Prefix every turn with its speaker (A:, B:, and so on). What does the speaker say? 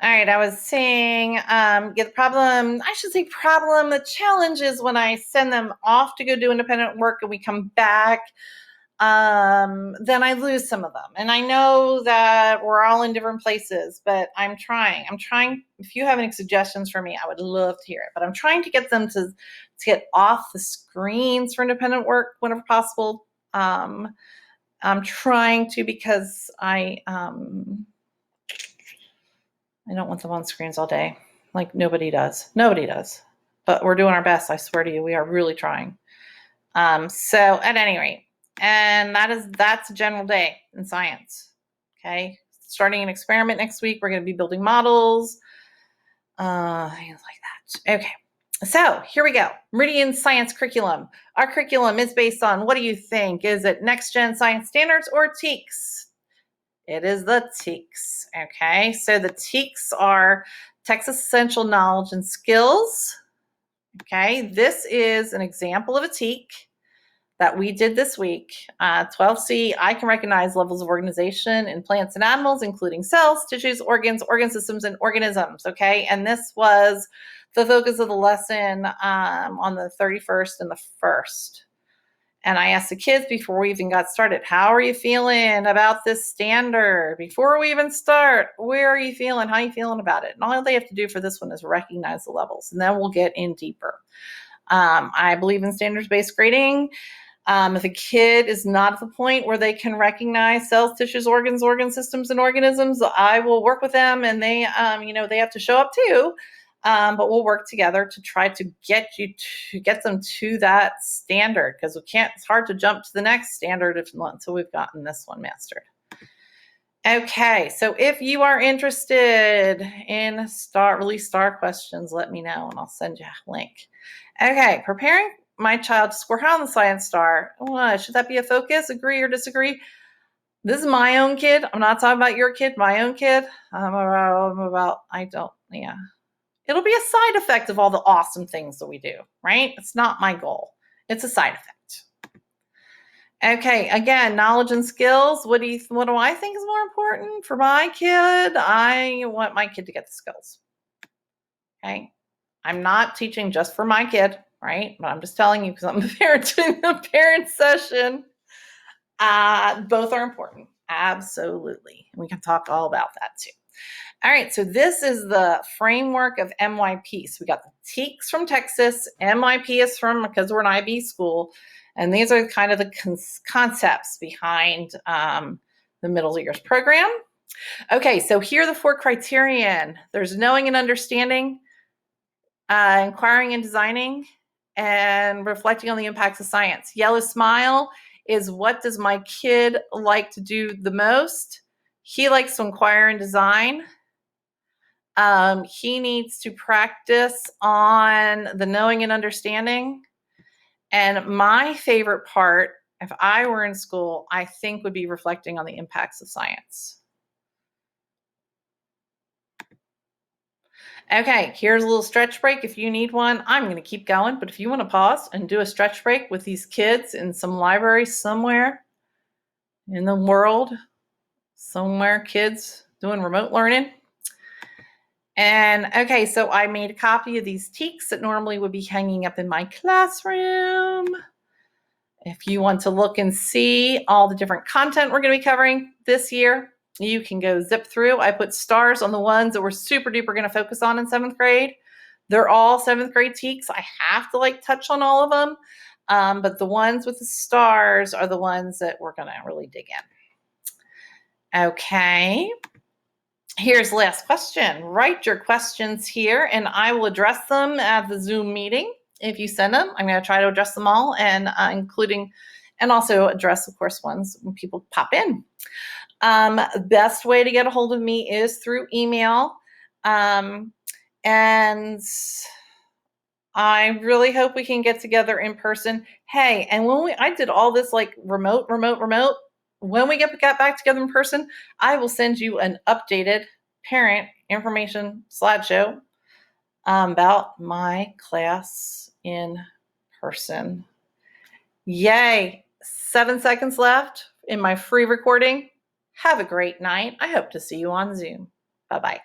A: All right, I was saying, the the challenge is when I send them off to go do independent work and we come back, then I lose some of them. And I know that we're all in different places, but I'm trying. If you have any suggestions for me, I would love to hear it. But I'm trying to get them to get off the screens for independent work whenever possible. I'm trying to because I don't want them on screens all day. Like nobody does. Nobody does. But we're doing our best. I swear to you, we are really trying. So at any rate, and that's a general day in science. Okay. Starting an experiment next week. We're going to be building models, things like that. Okay. So here we go. Meridian Science Curriculum. Our curriculum is based on, what do you think? Is it Next Gen Science Standards or TEKS? It is the TEKS. Okay. So the TEKS are Texas Essential Knowledge and Skills. Okay. This is an example of a TEK that we did this week. 12C, I can recognize levels of organization in plants and animals, including cells, tissues, organs, organ systems, and organisms. Okay. And this was the focus of the lesson on the 31st and the 1st. And I asked the kids before we even got started, how are you feeling about this standard? Before we even start, where are you feeling? How are you feeling about it? And all they have to do for this one is recognize the levels, and then we'll get in deeper. I believe in standards-based grading. If a kid is not at the point where they can recognize cells, tissues, organs, organ systems, and organisms, I will work with them, and they have to show up too. But we'll work together to try to get them to that standard, because it's hard to jump to the next standard until we've gotten this one mastered. Okay, so if you are interested in release star questions, let me know and I'll send you a link. Okay, preparing my child to score high on the science star. Should that be a focus? Agree or disagree? This is my own kid. I'm not talking about your kid, my own kid. It'll be a side effect of all the awesome things that we do, right? It's not my goal. It's a side effect. Okay, again, knowledge and skills. What do I think is more important for my kid? I want my kid to get the skills. Okay. I'm not teaching just for my kid, right? But I'm just telling you because I'm a parent doing the parent session. Both are important. Absolutely. We can talk all about that too. All right, so this is the framework of MYP. So we got the TEKS from Texas, MYP is because we're an IB school, and these are kind of the concepts behind the middle years program. Okay, so here are the 4 criterion. There's knowing and understanding, inquiring and designing, and reflecting on the impacts of science. Yellow smile is, what does my kid like to do the most? He likes to inquire and design. He needs to practice on the knowing and understanding. And my favorite part, if I were in school, I think would be reflecting on the impacts of science. Okay, here's a little stretch break if you need one. I'm going to keep going, but if you want to pause and do a stretch break with these kids in some library somewhere in the world, somewhere kids doing remote learning. And okay, so I made a copy of these TEKS that normally would be hanging up in my classroom. If you want to look and see all the different content we're going to be covering this year, you can go zip through. I put stars on the ones that we're super duper going to focus on in 7th grade. They're all 7th grade TEKS. I have to touch on all of them. But the ones with the stars are the ones that we're going to really dig in. Okay. Here's the last question. Write your questions here and I will address them at the Zoom meeting. If you send them, I'm going to try to address them all, and also address, of course, ones when people pop in. Best way to get a hold of me is through email. And I really hope we can get together in person. Hey, and I did all this remote. When we get back together in person, I will send you an updated parent information slideshow about my class in person. Yay! 7 seconds left in my free recording. Have a great night. I hope to see you on Zoom. Bye-bye.